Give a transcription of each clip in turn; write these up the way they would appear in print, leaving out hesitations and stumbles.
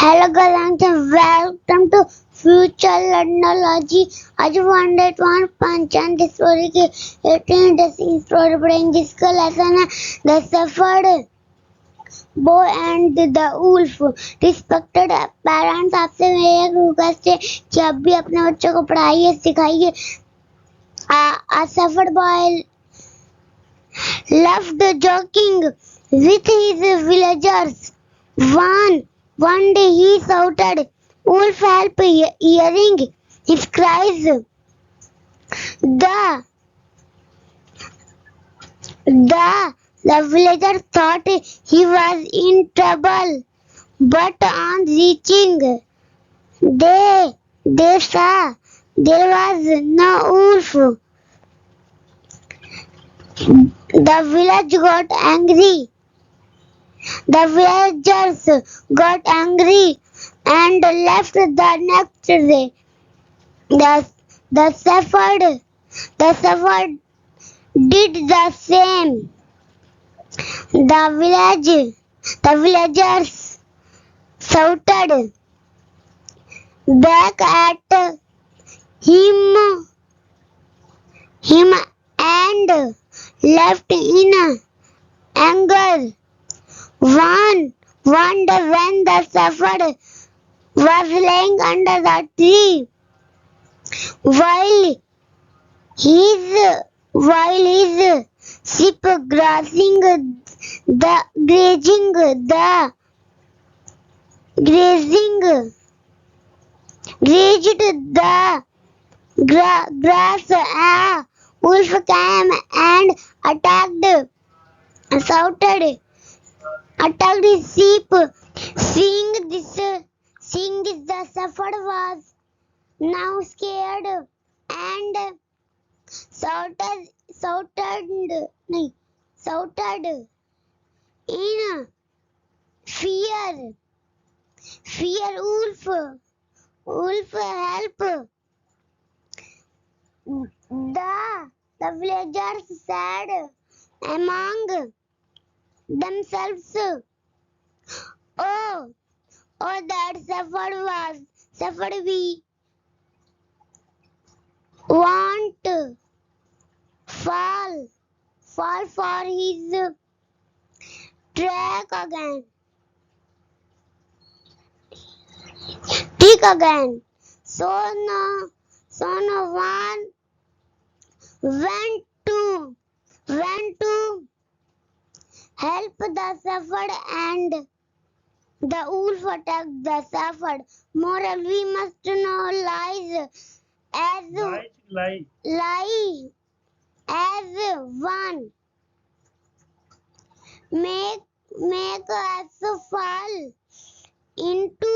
Hello guys and welcome to Future Learnology. आज 101 panchayat story की 18 interesting story पढ़ेंगे जिसका लेसन है the shepherd boy and the wolf. Respected parents, आपसे मेरी एक रिक्वेस्ट है कि आप भी अपने बच्चों को पढ़ाइए सिखाइए। A suffered boy loved joking with his villagers. One day he shouted, "Wolf, help!" Hearing his cries, the villagers thought he was in trouble, but on reaching, they saw there was no wolf. The village got angry. The villagers got angry and left the next day. The shepherd did the same. The villagers shouted back at him and left in anger. One day when the shepherd was lying under the tree while his sheep grazed the grass, a wolf came and attacked his sheep. Seeing this, the shepherd was now scared and shouted in fear, "Wolf, wolf, help!" The villagers said among themselves, "Oh, that shepherd we won't fall for his trick again." So no one went to help the shepherd, and the wolf attacked the shepherd. Moral: we must know lie as one. Make us fall into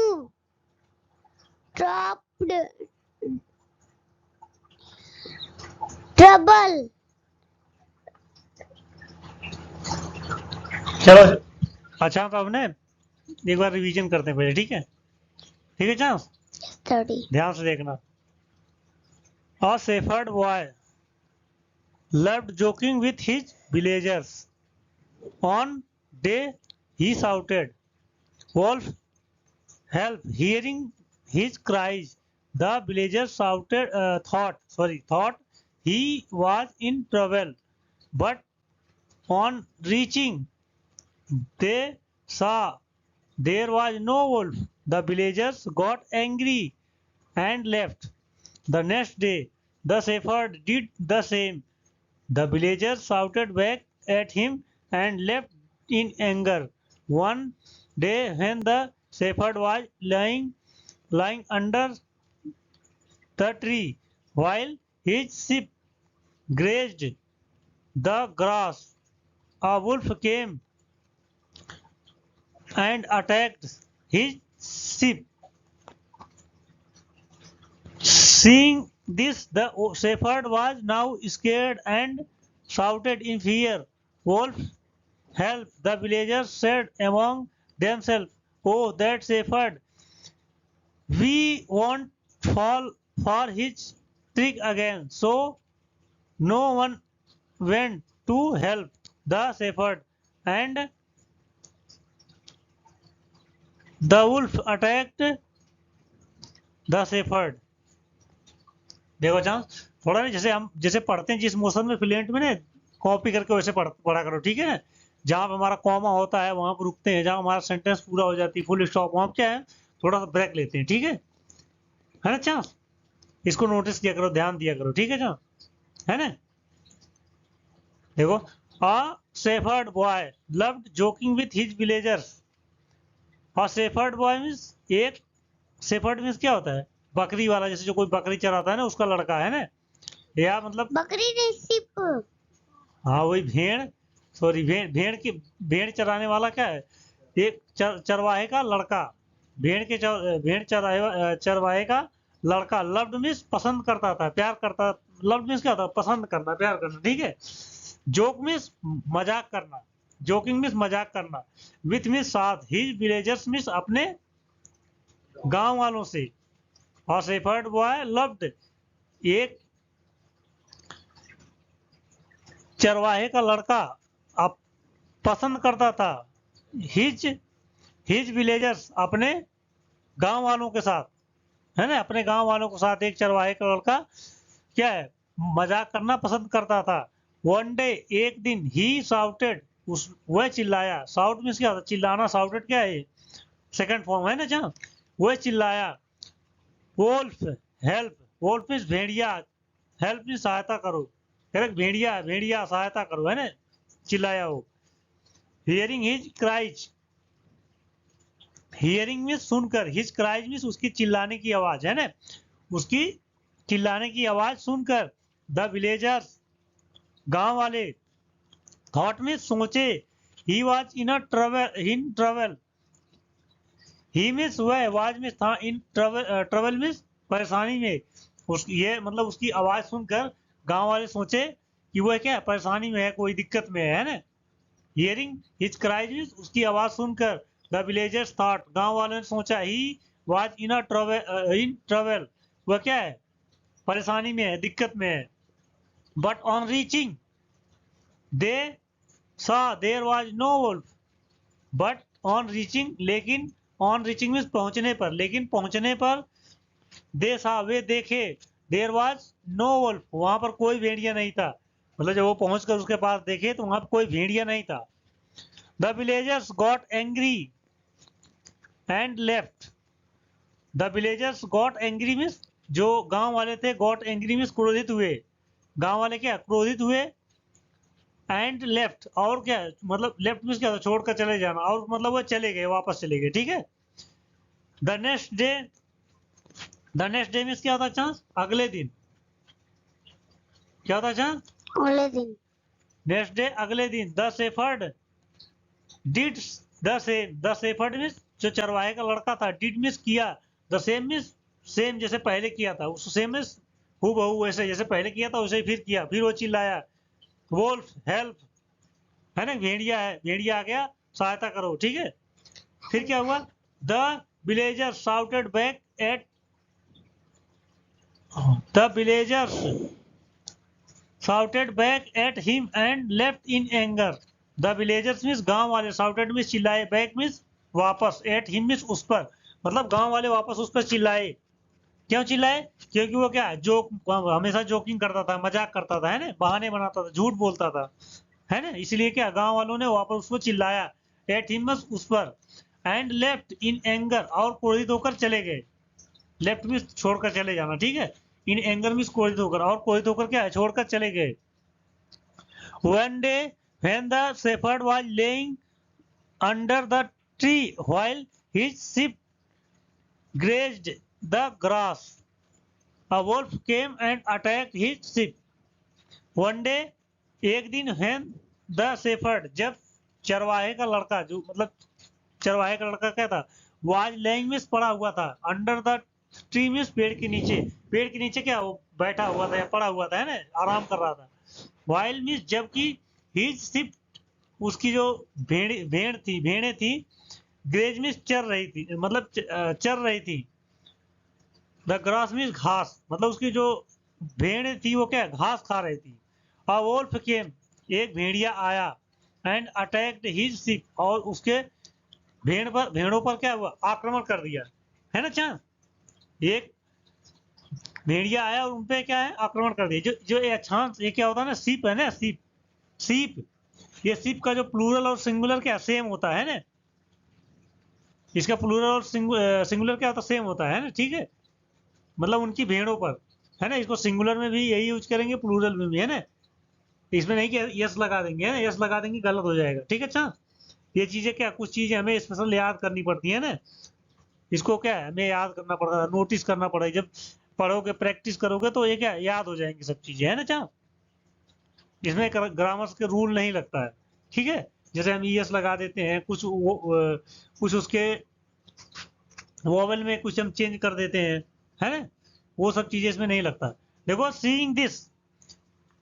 trouble. चलो अच्छा, तो अब ने एक बार revision करते हैं पहले, ठीक है चांस, ध्यान से देखना। A shepherd boy loved joking with his villagers. On day he shouted, "Wolf, help!" Hearing his cries, the villagers thought he was in trouble, but on reaching, they saw there was no wolf. The villagers got angry and left. The next day, the shepherd did the same. The villagers shouted back at him and left in anger. One day, when the shepherd was lying under the tree while his sheep grazed the grass, a wolf came and attacked his sheep. Seeing this, the shepherd was now scared and shouted in fear, "Wolf, help!" The villagers said among themselves, "Oh, that shepherd, we won't fall for his trick again." So no one went to help the shepherd, and the wolf attacked the shepherd. देखो chance थोड़ा नहीं, जैसे हम जैसे पढ़ते हैं जिस motion में फ्लुएंट में ना, कॉपी करके वैसे पढ़ा करो, ठीक है। जहाँ पे हमारा कॉमा होता है वहां पर रुकते हैं, जहाँ हमारा सेंटेंस पूरा हो जाती है फुल स्टॉप, वहां क्या है थोड़ा सा ब्रेक लेते हैं, ठीक है ना चांस। इसको नोटिस किया करो, ध्यान दिया करो, ठीक है चांस, है ना। देखो, a shepherd boy loved joking with his villagers. A shepherd boy means एक, शेफर्ड मीन्स क्या होता है, बकरी वाला, जैसे जो कोई बकरी चराता है ना उसका लड़का, है ना। या मतलब बकरी नहीं, सिप। हाँ वही भेड़, सॉरी भेड़ चराने वाला क्या है, एक चरवाहे का लड़का। भेड़ चरवाहे का लड़का। लव्ड मीन्स पसंद करता था, प्यार करता। लव्ड मीन्स क्या होता है, पसंद करना, प्यार करना, ठीक है। जोक मीन्स मजाक करना, जोकिंग मीन्स मजाक करना। विथ मीन्स साथ। हिज विलेजर्स मीन्स अपने गांव वालों से। और शेफर्ड बॉय लव्ड, एक चरवाहे का लड़का आप पसंद करता था। हिज हिज विलेजर्स, अपने गांव वालों के साथ, है ना, अपने गांव वालों के साथ एक चरवाहे का लड़का क्या है, मजाक करना पसंद करता था। वन डे, एक दिन, ही साउटेड, उस वह चिल्लाया। साउट मीन्स क्या होता है, चिल्लाना। साउटेड क्या है, सेकंड फॉर्म है ना जहाँ, वह चिल्लाया। वोल्फ हेल्प, वोल्फ मीन्स भेड़िया, हेल्प मीन्स सहायता करो, करेक्ट, भेड़िया भेड़िया सहायता करो, है ना, चिल्लाया वो। Hearing his cries, hearing means सुनकर, हिज क्राइज मीन्स उसकी चिल्लाने की आवाज, है ना, उसकी चिल्लाने की आवाज सुनकर। द विलेजर्स, गांव वाले। थॉट मीन्स सोचे। He was in trouble, he means वह, आवाज में था, इन ट्रबल मीन्स परेशानी में। ये मतलब उसकी आवाज सुनकर गांव वाले सोचे कि वह क्या परेशानी में है, कोई दिक्कत में है ना। हियरिंग हिज क्राइज मीन्स उसकी आवाज सुनकर। द विलेजर्स थॉट, गांव वालों ने सोचा, ही वाज इन ट्रबल, वह क्या है परेशानी में है, दिक्कत में है। But on reaching they saw there was no wolf. But on reaching, लेकिन, ऑन रीचिंग मीन्स पहुंचने पर, लेकिन पहुंचने पर, दे सा वे देखे, देयर वाज नो वुल्फ, वहां पर कोई भेड़िया नहीं था। मतलब जब वो पहुंचकर उसके पास देखे तो वहां पर कोई भेड़िया नहीं था। The villagers got angry and left. The villagers got angry means जो गांव वाले थे, गॉट एंग्री मीन्स क्रोधित हुए। गांव वाले क्या क्रोधित हुए। एंड लेफ्ट, और क्या मतलब लेफ्ट मीन्स क्या, छोड़कर चले जाना, और मतलब वो चले गए, वापस चले गए, ठीक है। The next day, the next day means क्या होता है चांस, अगले दिन। क्या होता है चांस, अगले दिन। नेक्स्ट डे अगले दिन। The shepherd did the same, the shepherd means जो चरवाहे का लड़का था, डिड मीन्स किया, द सेम मीन्स सेम जैसे पहले किया था, उस सेम मीन्स हु बहू वैसे, जैसे पहले किया था वैसे ही फिर किया। फिर वो चिल्लाया, वोल्फ हेल्प, है ना, भेड़िया है, भेड़िया आ गया, सहायता करो, ठीक है। फिर क्या हुआ, the villager shouted back at, the villagers shouted back at him and left in anger. The villagers means गांव वाले, shouted मीन्स चिल्लाए, back मीन्स वापस, at him मीन्स उस पर, मतलब गांव वाले वापस उस पर चिल्लाए। क्यों चिल्लाए, क्योंकि वो क्या जोक, हमेशा जोकिंग करता था, मजाक करता था, है ना, बहाने बनाता था, झूठ बोलता था, है ना, इसलिए क्या गांव वालों ने वापस उसको चिल्लाया। एट हिम मीन्स उस पर। एंड लेफ्ट इन एंगर, और क्रोधित होकर चले गए। लेफ्ट मीन्स छोड़कर चले जाना, ठीक है। इन एंगर मीन्स क्रोधित होकर, और क्रोधित होकर क्या है, छोड़कर चले गए। One day, when the shepherd was laying under the tree while his sheep grazed the grass, a wolf came and attacked his sheep. One day, एक दिन, when the shepherd, जब चरवाहे का लड़का, जो मतलब चरवाहे का लड़का क्या था, was laying मीन्स पड़ा हुआ था, under the ट्री मीन्स पेड़ के नीचे, पेड़ के नीचे क्या वो बैठा हुआ था या पड़ा हुआ था, है ना, आराम कर रहा था। वाइल मीन्स जबकि, हिज शिप, उसकी जो भेड़ें थी, ग्रेज मीन्स चर रही थी, मतलब चर रही थी। द ग्रास मीन्स घास, मतलब उसकी जो भेड़ें थी वो क्या घास खा रही थी। अ वोल्फ केम, एक भेड़िया आया, एंड अटैक्ड हिज शिप, और उसके भेड़ों पर क्या हुआ, आक्रमण कर दिया, है ना चांद। एक भेड़िया आया और उनपे क्या है, आक्रमण कर दिया। जो जो ये छांस, ये क्या होता है ना, सीप है ना, सीप सीप ये सीप का जो प्लूरल और सिंगुलर क्या सेम होता है ना, इसका प्लूरल और सिंगुलर क्या होता है, सेम होता है ना, ठीक है। मतलब उनकी भेड़ों पर, है ना, इसको सिंगुलर में भी यही यूज करेंगे, प्लूरल में भी, है ना। इसमें नहीं कि यस लगा देंगे, है ना, यस लगा देंगे गलत हो जाएगा, ठीक है। अच्छा, ये चीजें क्या, कुछ चीजें हमें स्पेशल याद करनी पड़ती है ना, इसको क्या है, हमें याद करना पड़ता है, नोटिस करना पड़ेगा। जब पढ़ोगे, प्रैक्टिस करोगे तो ये क्या याद हो जाएंगी सब चीजें, है ना चाह। इसमें ग्रामर के रूल नहीं लगता है, ठीक है। जैसे हम ईएस लगा देते हैं, कुछ उसके वोवेल में कुछ हम चेंज कर देते हैं, है ना, वो सब चीजें इसमें नहीं लगता। देखो, seeing this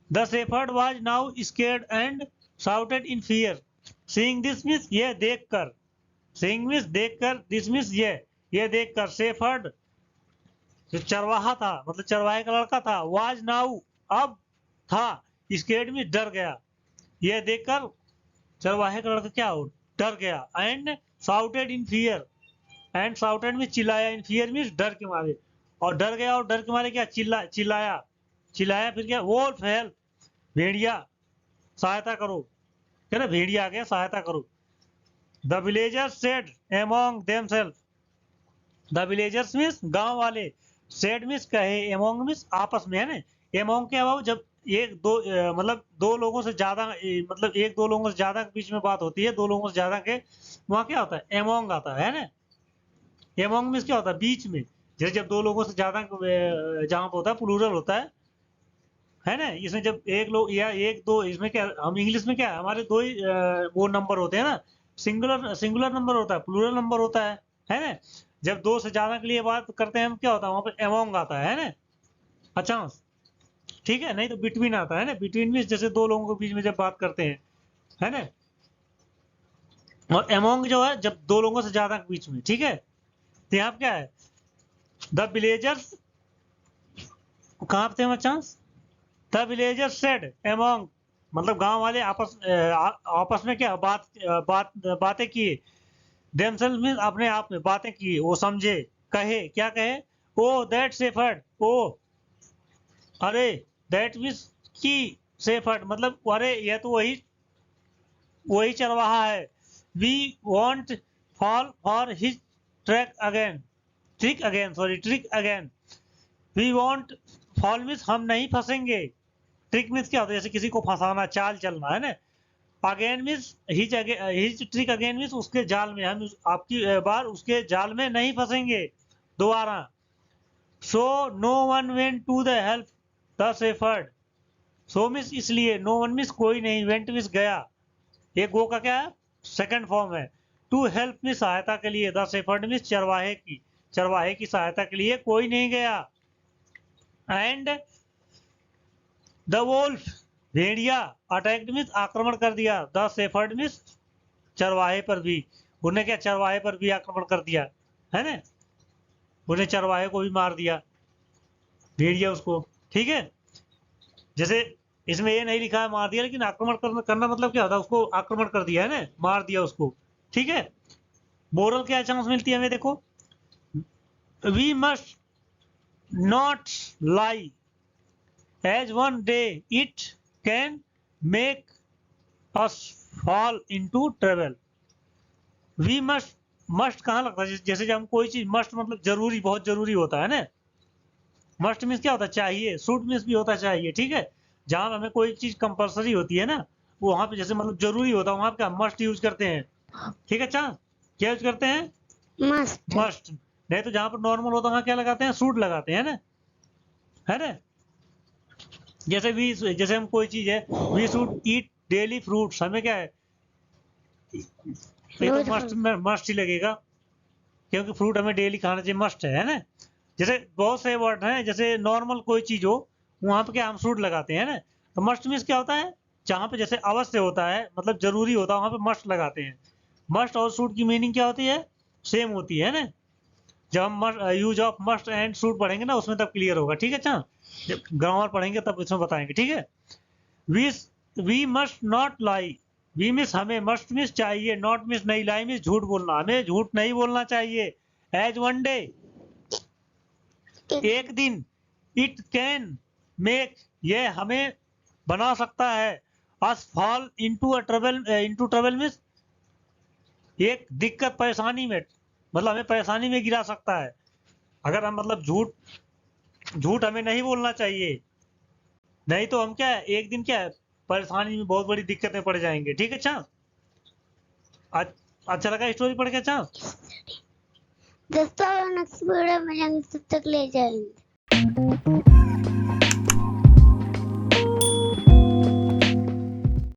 the shepherd was now scared and shouted in fear. Seeing this means ये देखकर, सीइंग मीन्स देखकर, दिस मीन्स ये देखकर, शेफर्ड जो चरवाहा था, मतलब चरवाहे का लड़का था, वाज नाउ अब था, स्केर्ड मीन्स डर गया, ये देखकर चरवाहे का लड़का क्या हो, डर गया, and shouted in fear, and shouted में चिल्लाया, इन फियर मीन्स डर के मारे, और डर गया, और डर के मारे क्या चिल्लाया, चिल्लाया फिर क्या, वोल्फ हेल्प, भेड़िया सहायता करो, क्या ना, भेड़िया आ गया सहायता करो। The villagers said among themselves, the villagers means गांव वाले, सेड मीन्स कहे, एमोंग मीन्स आपस में, है ना। एमोंग क्या हुआ, जब एक दो मतलब दो लोगों से ज्यादा, मतलब एक दो लोगों से ज्यादा के बीच में बात होती है, दो लोगों से ज्यादा के, वहां क्या होता है, एमोंग आता है ना। एमोंग मीन्स क्या होता है, बीच में। जैसे जब दो लोगों से ज्यादा जहां पर होता है, प्लूरल होता है ना। इसमें जब एक लोग या एक दो, इसमें क्या, हम इंग्लिश में क्या है, हमारे दो ही वो नंबर होते हैं ना, सिंगुलर सिंगुलर नंबर होता है, प्लूरल नंबर होता है ना। जब दो से ज्यादा के लिए बात करते हैं हम, क्या होता है, वहां पर एमोंग आता है ना। अच्छा, ठीक है। नहीं तो बिटवीन आता है ना, बिटवीन मीन्स जैसे दो लोगों के बीच में जब बात करते हैं, है ना। और एमोंग जो है, जब दो लोगों से ज्यादा के बीच में, ठीक है। तो यहाँ पे क्या है, द विलेजर्स, कहाँ पे थे chance, the villagers said among, मतलब गांव वाले आपस में क्या बातें किए, देमसेल्फ मीन्स अपने आप में बातें की, वो समझे, कहे, क्या कहे, ओ दैट शेफर्ड, ओ अरे, दैट मीन्स की, शेफर्ड मतलब अरे, यह तो वही वही चरवाहा है। We won't fall for his trick again. We won't fall means हम नहीं फंसेंगे, ट्रिक मीन्स क्या होता है, जैसे किसी को फंसाना, चाल चलना, है ना। Again means his trick again means उसके जाल में, हम आपकी बार उसके जाल में नहीं फंसेंगे दोबारा। So no one went to the help the shepherd, so means इसलिए, नो वन मीन्स कोई नहीं, वेंट मीन्स गया, ये गो का क्या है, सेकंड फॉर्म है। टू हेल्प मीन्स सहायता के लिए, द शेफर्ड मीन्स चरवाहे की सहायता के लिए कोई नहीं गया। And the Wolff, Bhediya, attacked means आक्रमण कर दिया, द शेफर्ड मीन्स चरवाहे पर भी, उन्हें क्या, चरवाहे पर भी आक्रमण कर दिया, है ना, उन्हें चरवाहे को भी मार दिया, भेड़िया उसको, ठीक है। जैसे इसमें ये नहीं लिखा है मार दिया, लेकिन आक्रमण करना मतलब क्या होता है, उसको आक्रमण कर दिया, है ना, मार दिया उसको, ठीक है। मोरल क्या चांस मिलती है हमें, देखो, we must not lie, as one day it can make us fall into trouble. We must कहाँ लगता है, जैसे जब हम कोई चीज, मस्ट मतलब जरूरी, बहुत जरूरी होता है ना। मस्ट मीन्स क्या होता है, चाहिए, शुड मीन्स भी होता है चाहिए, ठीक है। जहां हमें कोई चीज कंपलसरी होती है ना, वो वहां पे जैसे मतलब जरूरी होता है, वहां पे क्या मस्ट यूज करते हैं, ठीक है। अच्छा, क्या यूज करते हैं, मस्ट। नहीं तो जहां पर नॉर्मल होता है वहां क्या लगाते हैं, शुड लगाते हैं ना, है ना। जैसे हम कोई चीज है, we should eat daily fruits, हमें क्या है, ये तो मस्ट ही लगेगा, क्योंकि फ्रूट हमें डेली खाना चाहिए, मस्ट है ना। जैसे बहुत से वर्ड हैं, जैसे नॉर्मल कोई चीज हो, वहां पे क्या हम शुड लगाते हैं ना। तो मस्ट मीन्स क्या होता है, जहां पे जैसे अवश्य होता है, मतलब जरूरी होता है, वहां पे मस्ट लगाते हैं। मस्ट और शुड की मीनिंग क्या होती है, सेम होती है ना। जब हम use of must and should पढ़ेंगे ना, उसमें तब क्लियर होगा, ठीक है। अच्छा, जब ग्रामर पढ़ेंगे तब इसमें बताएंगे, ठीक है। We we must not lie, we miss हमें, मस्ट मिस चाहिए, नॉट मिस नहीं, लाई मिस झूठ बोलना, हमें झूठ नहीं बोलना चाहिए। एज वन डे एक दिन, इट कैन मेक ये हमें बना सकता है, अस फॉल इनटू ट्रबल मिस एक दिक्कत परेशानी में, मतलब हमें परेशानी में गिरा सकता है। अगर हम मतलब झूठ हमें नहीं बोलना चाहिए, नहीं तो हम क्या है एक दिन क्या है परेशानी में बहुत बड़ी दिक्कत में पड़ जाएंगे। ठीक है अच्छा, अच्छा लगा स्टोरी पढ़ के अच्छा। दोस्तों नेक्स्ट वीडियो में तब तक ले जाएंगे।